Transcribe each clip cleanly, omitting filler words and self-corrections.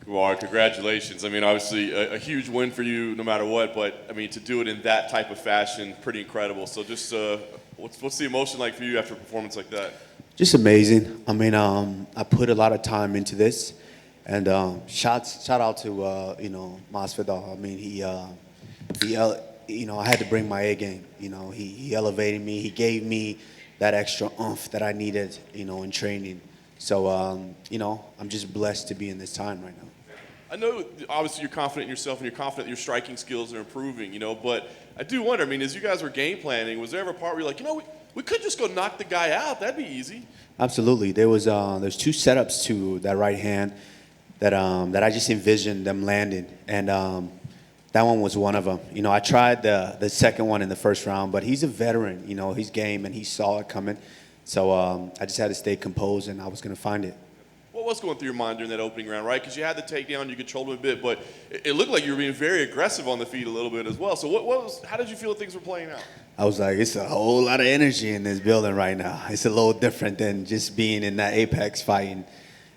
Kamaru, congratulations. I mean, obviously a huge win for you no matter what, but I mean, to do it in that type of fashion, pretty incredible. So just what's the emotion like for you after a performance like that? Just amazing. I mean, I put a lot of time into this, and shout out to Masvidal. I mean, I had to bring my A game. He elevated me. He gave me that extra oomph that I needed, in training. So, I'm just blessed to be in this time right now. I know, obviously, you're confident in yourself and you're confident that your striking skills are improving, but I do wonder, I mean, as you guys were game planning, was there ever a part where you're like, we could just go knock the guy out. That'd be easy. Absolutely. There's two setups to that right hand that I just envisioned them landing, and that one was one of them. I tried the second one in the first round, but he's a veteran. He's game, and he saw it coming. So I just had to stay composed, and I was going to find it. What was going through your mind during that opening round, right? Because you had the takedown, you controlled him a bit, but it looked like you were being very aggressive on the feet a little bit as well. So how did you feel things were playing out? I was like, it's a whole lot of energy in this building right now. It's a little different than just being in that Apex fighting.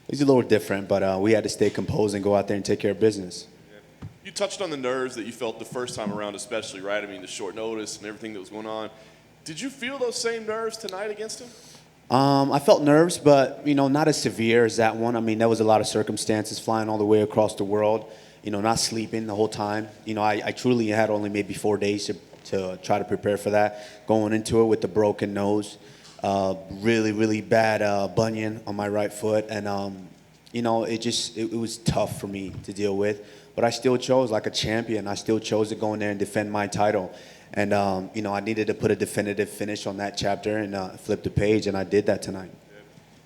It's a little different, but we had to stay composed and go out there and take care of business. Yeah. You touched on the nerves that you felt the first time around especially, right? I mean, the short notice and everything that was going on. Did you feel those same nerves tonight against him? I felt nerves, but, not as severe as that one. I mean, there was a lot of circumstances flying all the way across the world, not sleeping the whole time. I truly had only maybe 4 days to try to prepare for that. Going into it with the broken nose, really, really bad bunion on my right foot. And, it was tough for me to deal with. But I still chose, like a champion, I still chose to go in there and defend my title. And, I needed to put a definitive finish on that chapter and flip the page, and I did that tonight.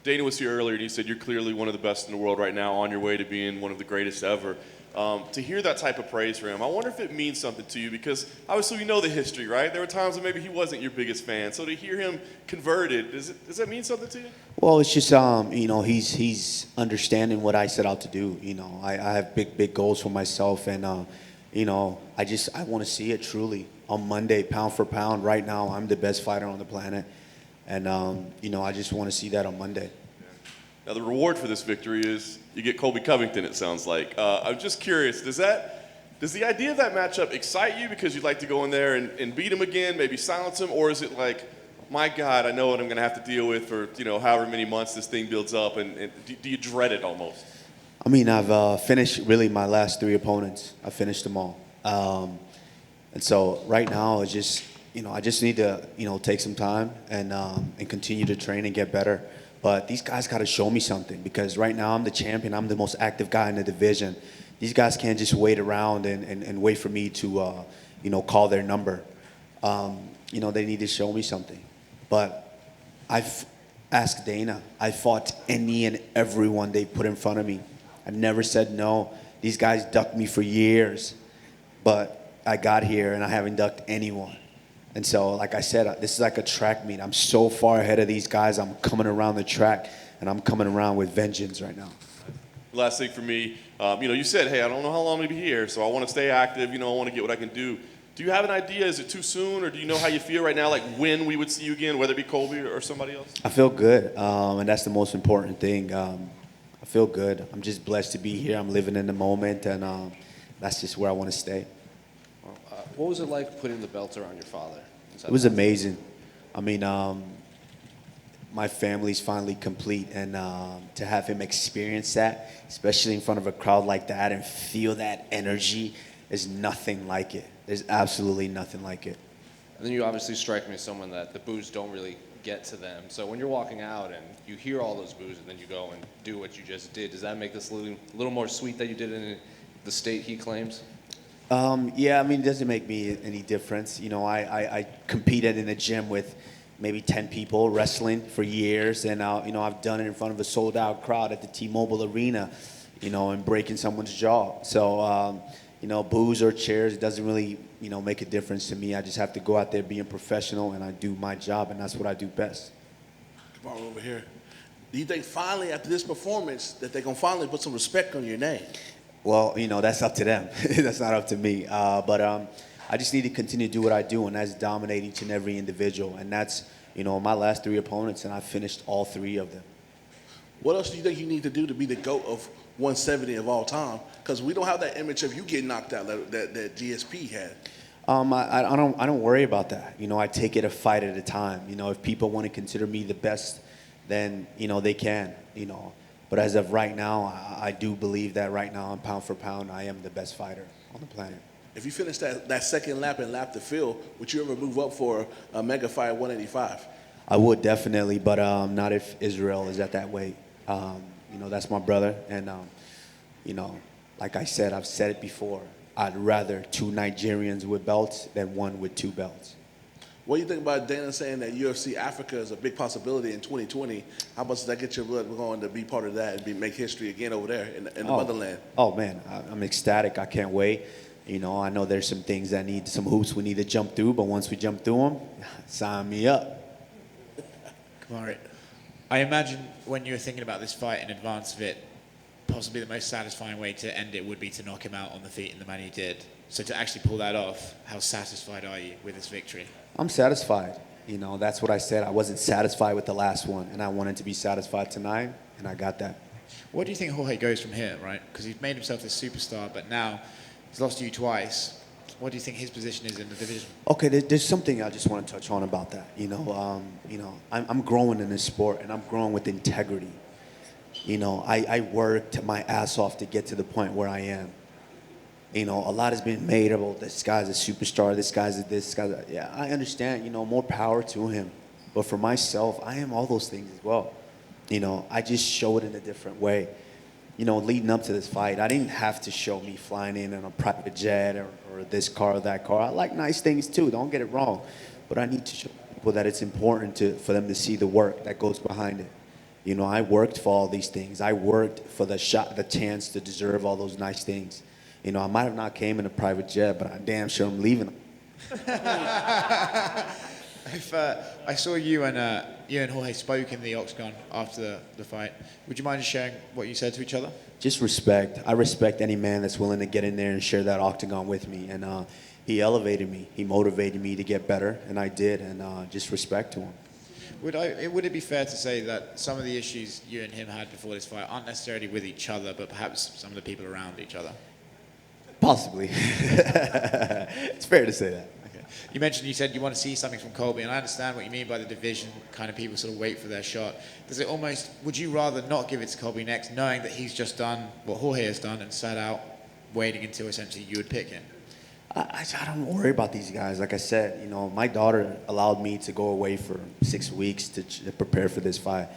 Dana was here earlier, and he said you're clearly one of the best in the world right now, on your way to being one of the greatest ever. To hear that type of praise from him, I wonder if it means something to you, because obviously we know the history, right? There were times when maybe he wasn't your biggest fan. So to hear him converted, does that mean something to you? Well, it's just, he's understanding what I set out to do. I have big goals for myself, and, I want to see it truly. On Monday, pound for pound, right now, I'm the best fighter on the planet. And, I just want to see that on Monday. Now, the reward for this victory is you get Colby Covington, it sounds like. I'm just curious, does the idea of that matchup excite you because you'd like to go in there and beat him again, maybe silence him? Or is it like, my God, I know what I'm going to have to deal with for, however many months this thing builds up, and do you dread it almost? I mean, I've finished really my last 3 opponents. I finished them all. And so right now, it's just, I just need to, take some time and continue to train and get better. But these guys got to show me something, because right now I'm the champion. I'm the most active guy in the division. These guys can't just wait around and wait for me to, call their number. They need to show me something. But I've asked Dana. I fought any and everyone they put in front of me. I've never said no. These guys ducked me for years. But I got here and I haven't ducked anyone. And so, like I said, this is like a track meet. I'm so far ahead of these guys. I'm coming around the track, and I'm coming around with vengeance right now. Last thing for me, you said, hey, I don't know how long I'm going to be here, so I want to stay active. I want to get what I can do. Do you have an idea? Is it too soon, or do you know how you feel right now, like when we would see you again, whether it be Colby or somebody else? I feel good, and that's the most important thing. I feel good. I'm just blessed to be here. I'm living in the moment, and that's just where I want to stay. What was it like putting the belt around your father? It was amazing. I mean, my family's finally complete, and to have him experience that, especially in front of a crowd like that, and feel that energy, is nothing like it. There's absolutely nothing like it. And then you obviously strike me as someone that the boos don't really get to them. So when you're walking out and you hear all those boos and then you go and do what you just did, does that make this a little more sweet that you did it in the state he claims? Yeah, I mean, it doesn't make me any difference. I competed in a gym with maybe 10 people wrestling for years, and I've done it in front of a sold-out crowd at the T-Mobile Arena, and breaking someone's jaw. So, boos or chairs, it doesn't really, make a difference to me. I just have to go out there being professional, and I do my job, and that's what I do best. Come on over here. Do you think finally, after this performance, that they're going to finally put some respect on your name? Well, that's up to them. That's not up to me. But I just need to continue to do what I do, and that's dominate each and every individual. And that's, my last 3 opponents, and I finished all 3 of them. What else do you think you need to do to be the GOAT of 170 of all time? Because we don't have that image of you getting knocked out that GSP had. I don't worry about that. You know, I take it a fight at a time. You know, if people want to consider me the best, then, you know, they can, you know. But as of right now, I do believe that right now, pound for pound, I am the best fighter on the planet. If you finish that second lap and lap the field, would you ever move up for a mega fight at 185? I would definitely, but not if Israel is at that weight. You know, that's my brother. And, you know, like I said, I've said it before, I'd rather 2 Nigerians with belts than 1 with 2 belts. What do you think about Dana saying that UFC Africa is a big possibility in 2020? How much does that get your blood going to be part of that and make history again over there in the motherland? Oh, man, I'm ecstatic. I can't wait. You know, I know there's some things that need, some hoops we need to jump through, but once we jump through them, sign me up. Kamaru, I imagine when you were thinking about this fight in advance of it, possibly the most satisfying way to end it would be to knock him out on the feet in the manner you did. So to actually pull that off, how satisfied are you with this victory? I'm satisfied. You know, that's what I said. I wasn't satisfied with the last one, and I wanted to be satisfied tonight, and I got that. What do you think Jorge goes from here, right? Because he's made himself this superstar, but now he's lost to you twice. What do you think his position is in the division? Okay, there's something I just want to touch on about that. You know, I'm growing in this sport, and I'm growing with integrity. You know, I worked my ass off to get to the point where I am. You know, a lot has been made about this guy's a superstar, this guy's yeah, I understand, you know, more power to him. But for myself, I am all those things as well. You know, I just show it in a different way. You know, leading up to this fight, I didn't have to show me flying in a private jet or this car or that car. I like nice things too, don't get it wrong. But I need to show people that it's important for them to see the work that goes behind it. You know, I worked for all these things. I worked for the chance to deserve all those nice things. You know, I might have not came in a private jet, but I damn sure I'm leaving them. I saw you and Jorge spoke in the Octagon after the fight. Would you mind just sharing what you said to each other? Just respect. I respect any man that's willing to get in there and share that octagon with me. And he elevated me. He motivated me to get better, and I did. And just respect to him. Would it be fair to say that some of the issues you and him had before this fight aren't necessarily with each other, but perhaps some of the people around each other? Possibly. It's fair to say that. Okay. You said you want to see something from Colby, and I understand what you mean by the division, kind of people sort of wait for their shot. Would you rather not give it to Colby next, knowing that he's just done what Jorge has done and sat out, waiting until essentially you would pick him? I don't worry about these guys. Like I said, you know, my daughter allowed me to go away for 6 weeks to prepare for this fight.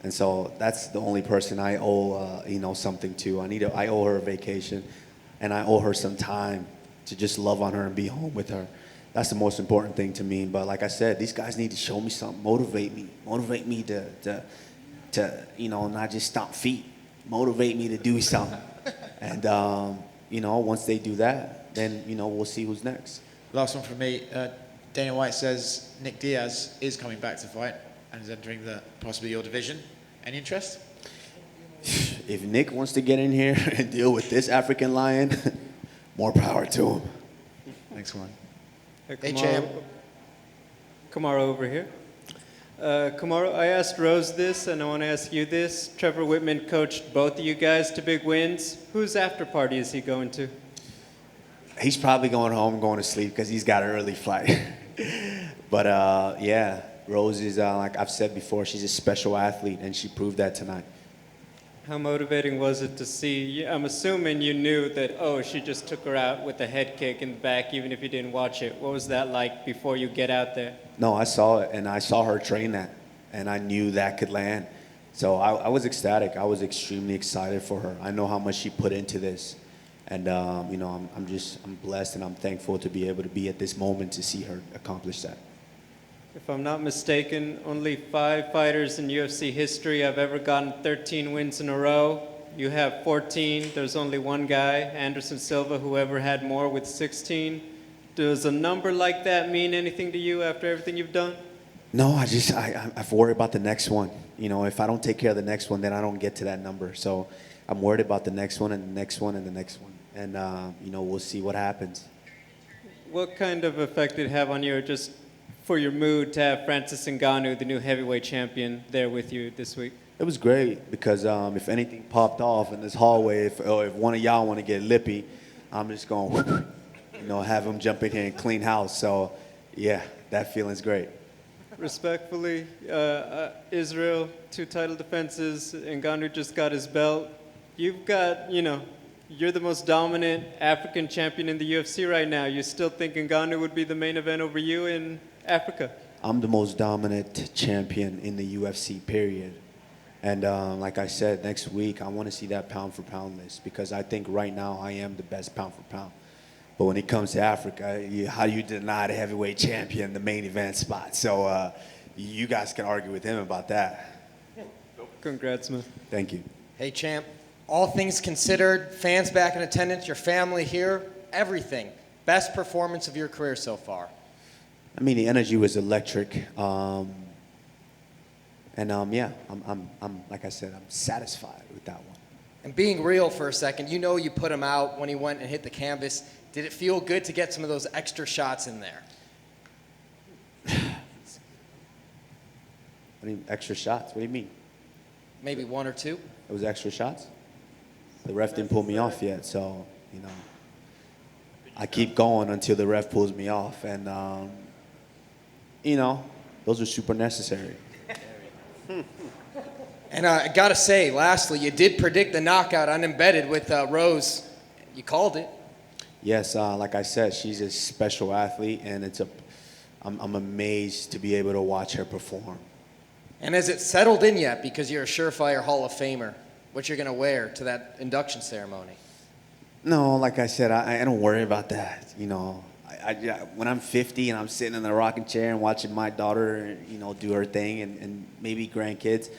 And so that's the only person I owe, you know, something to. I owe her a vacation. And I owe her some time to just love on her and be home with her. That's the most important thing to me. But like I said, these guys need to show me something, motivate me to you know, not just stomp feet, motivate me to do something. And you know, once they do that, then you know we'll see who's next. Last one from me. Dana White says Nick Diaz is coming back to fight and is entering possibly your division. Any interest? If Nick wants to get in here and deal with this African lion, more power to him. Thanks, man. Hey, Kamaru over here. Kamaru, I asked Rose this, and I want to ask you this. Trevor Whitman coached both of you guys to big wins. Whose after party is he going to? He's probably going home, going to sleep, because he's got an early flight. But yeah, Rose is, like I've said before, she's a special athlete, and she proved that tonight. How motivating was it to see? I'm assuming you knew that, oh, she just took her out with a head kick in the back, even if you didn't watch it. What was that like before you get out there? No, I saw it, and I saw her train that, and I knew that could land. So I was ecstatic. I was extremely excited for her. I know how much she put into this, and you know, I'm blessed and I'm thankful to be able to be at this moment to see her accomplish that. If I'm not mistaken, only 5 fighters in UFC history have ever gotten 13 wins in a row. You have 14. There's only one guy, Anderson Silva, who ever had more with 16. Does a number like that mean anything to you after everything you've done? No, I worry about the next one. You know, if I don't take care of the next one, then I don't get to that number. So I'm worried about the next one and the next one and the next one. And, you know, we'll see what happens. What kind of effect did it have on you, just for your mood, to have Francis Ngannou, the new heavyweight champion, there with you this week? It was great because if anything popped off in this hallway, if one of y'all want to get lippy, I'm just going to, have them jump in here and clean house. So, yeah, that feeling's great. Respectfully, Israel, 2 title defenses, Ngannou just got his belt. You've got, you're the most dominant African champion in the UFC right now. You still think Ngannou would be the main event over you in Africa? I'm the most dominant champion in the UFC, period. And like I said, next week, I want to see that pound-for-pound list because I think right now I am the best pound-for-pound. But when it comes to Africa, how do you deny the heavyweight champion the main event spot? So you guys can argue with him about that. Congrats, man. Thank you. Hey, champ. All things considered, fans back in attendance, your family here, everything. Best performance of your career so far? I mean, the energy was electric. Yeah, I'm like I said, I'm satisfied with that one. And being real for a second, you put him out when he went and hit the canvas. Did it feel good to get some of those extra shots in there? Extra shots? What do you mean? Maybe 1 or 2? It was extra shots? The ref didn't pull me off yet, so, I keep going until the ref pulls me off. And, those are super necessary. And I got to say, lastly, you did predict the knockout on Embedded with Rose. You called it. Yes, like I said, she's a special athlete, and I'm amazed to be able to watch her perform. And has it settled in yet, because you're a surefire Hall of Famer, what you're going to wear to that induction ceremony? No, like I said, I don't worry about that. When I'm 50 and I'm sitting in the rocking chair and watching my daughter, do her thing and maybe grandkids,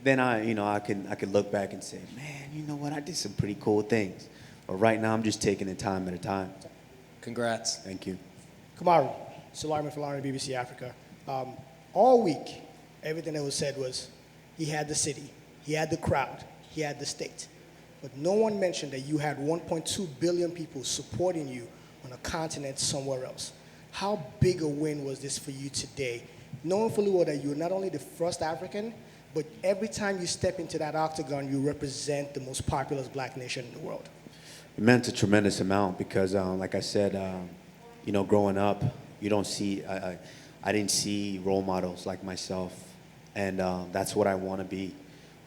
then I can look back and say, man, you know what? I did some pretty cool things. But right now, I'm just taking it time at a time. Congrats. Thank you. Kamaru, Salarman Falana, BBC Africa. All week, everything that was said was he had the city, he had the crowd, he had the state. But no one mentioned that you had 1.2 billion people supporting you on a continent somewhere else. How big a win was this for you today? Knowing fully well that you're not only the first African, but every time you step into that octagon, you represent the most populous black nation in the world. It meant a tremendous amount because, like I said, growing up, you don't see, I didn't see role models like myself. And that's what I want to be.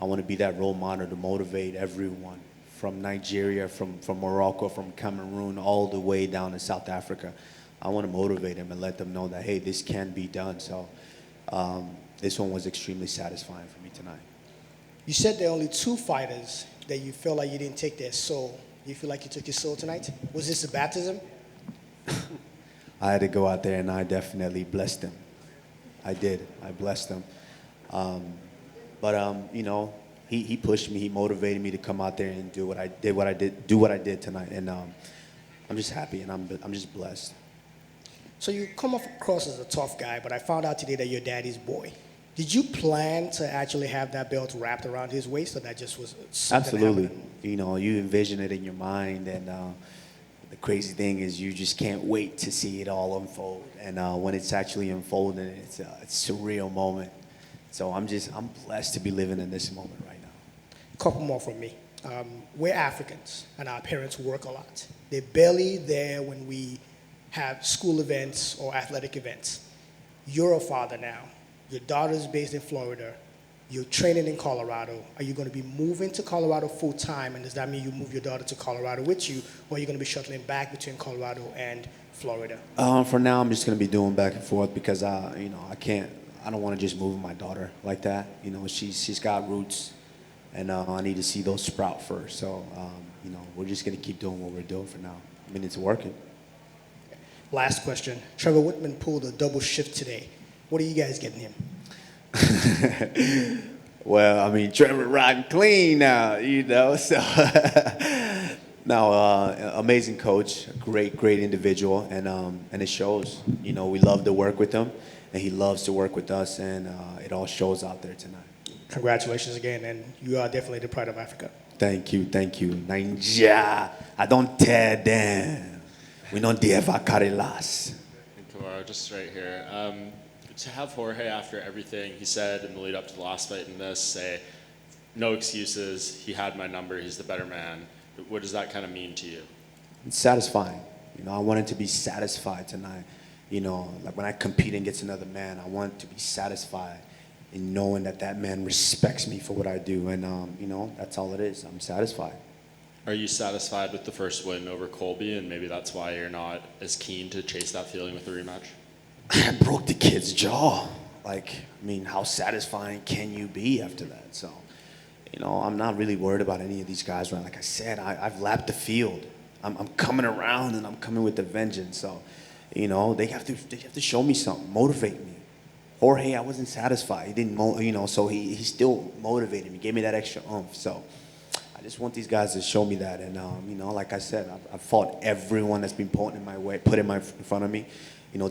I want to be that role model to motivate everyone from Nigeria, from Morocco, from Cameroon, all the way down to South Africa. I want to motivate them and let them know that, hey, this can be done. So this one was extremely satisfying for me tonight. You said there are only 2 fighters that you felt like you didn't take their soul. Do you feel like you took your soul tonight? Was this a baptism? I had to go out there and I definitely blessed them. I did. I blessed them. He pushed me. He motivated me to come out there and do what I did tonight. And I'm just happy and I'm just blessed. So you come across as a tough guy, but I found out today that you're daddy's boy. Did you plan to actually have that belt wrapped around his waist, or that just was something Absolutely. happening? You envision it in your mind, and the crazy thing is you just can't wait to see it all unfold. And when it's actually unfolding, it's a surreal moment. So I'm blessed to be living in this moment right now. A couple more from me. We're Africans, and our parents work a lot. They're barely there when we have school events or athletic events. You're a father now. Your daughter's based in Florida. You're training in Colorado. Are you going to be moving to Colorado full time? And does that mean you move your daughter to Colorado with you, or are you going to be shuttling back between Colorado and Florida? For now, I'm just going to be doing back and forth because I don't want to just move my daughter like that. She's got roots, and I need to see those sprout first. So, we're just going to keep doing what we're doing for now. I mean, it's working. Last question. Trevor Whitman pulled a double shift today. What are you guys getting him? Well, I mean, Trevor riding clean now, so. No, amazing coach, great individual, and it shows. We love to work with him, and he loves to work with us, and it all shows out there tonight. Congratulations again, and you are definitely the pride of Africa. Thank you. Naija, I don't tear them. We don't deva karelas. Kamaru, just right here. To have Jorge, after everything he said in the lead up to the last fight and this, say, no excuses, he had my number, he's the better man, what does that kind of mean to you? It's satisfying. I wanted to be satisfied tonight. Like when I compete against another man, I want to be satisfied in knowing that that man respects me for what I do. And, that's all it is. I'm satisfied. Are you satisfied with the first win over Colby, and maybe that's why you're not as keen to chase that feeling with the rematch? I broke the kid's jaw. How satisfying can you be after that? So, I'm not really worried about any of these guys. Right? Like I said, I've lapped the field. I'm coming around, and I'm coming with a vengeance. So, they have to show me something, motivate me. Jorge, I wasn't satisfied. He didn't, so he still motivated me, gave me that extra oomph. So, I just want these guys to show me that. And, like I said, I've fought everyone that's been put in front of me.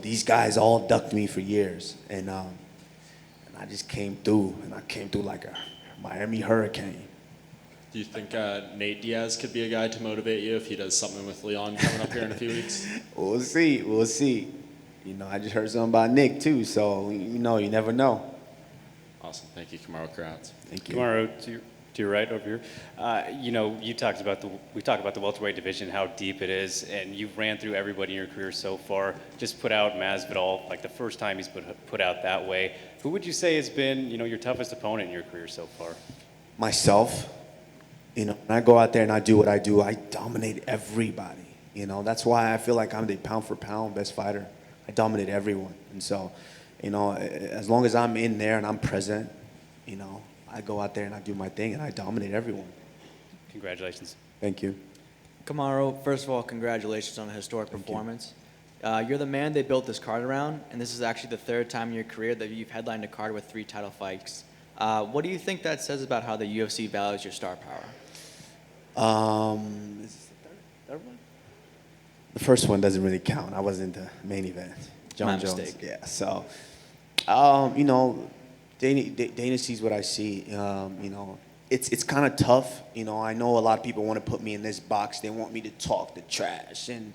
These guys all ducked me for years. And I just came through, and I came through like a Miami hurricane. Do you think Nate Diaz could be a guy to motivate you if he does something with Leon coming up here in a few weeks? We'll see. I just heard something about Nick too, so you never know. Awesome. Thank you, Kamaru. Congrats. Thank you. Kamaru, to your right over here. We talked about the welterweight division, how deep it is, and you've ran through everybody in your career so far. Just put out Masvidal, like the first time he's put out that way. Who would you say has been, your toughest opponent in your career so far? Myself. When I go out there and I do what I do, I dominate everybody. That's why I feel like I'm the pound for pound best fighter. I dominate everyone. And so, as long as I'm in there and I'm present, I go out there and I do my thing and I dominate everyone. Congratulations. Thank you. Kamaru, first of all, congratulations on a historic performance. You're the man they built this card around, and this is actually the third time in your career that you've headlined a card with 3 title fights. What do you think that says about how the UFC values your star power? Is this the third one? The first one doesn't really count. I wasn't the main event. John Jones. Mistake. Yeah. So, Dana sees what I see. It's kind of tough. I know a lot of people want to put me in this box. They want me to talk the trash and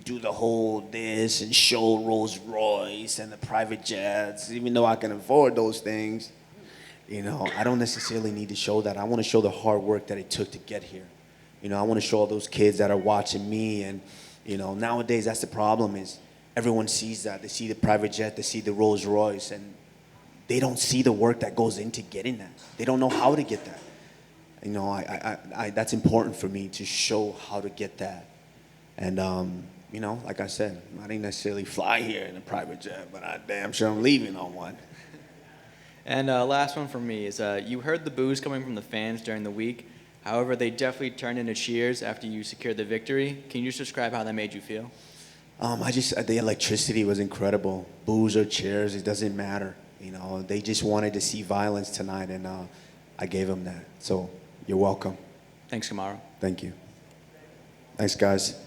do the whole this and show Rolls Royce and the private jets, even though I can afford those things. I don't necessarily need to show that. I want to show the hard work that it took to get here. I want to show all those kids that are watching me. And, nowadays that's the problem is everyone sees that. They see the private jet, they see the Rolls Royce, and they don't see the work that goes into getting that. They don't know how to get that. That's important for me to show how to get that. And, like I said, I didn't necessarily fly here in a private jet, but I damn sure I'm leaving on one. And last one from me is you heard the boos coming from the fans during the week. However, they definitely turned into cheers after you secured the victory. Can you just describe how that made you feel? The electricity was incredible. Boos or cheers, it doesn't matter. They just wanted to see violence tonight, and I gave them that. So you're welcome. Thanks, Kamaru. Thank you. Thanks, guys.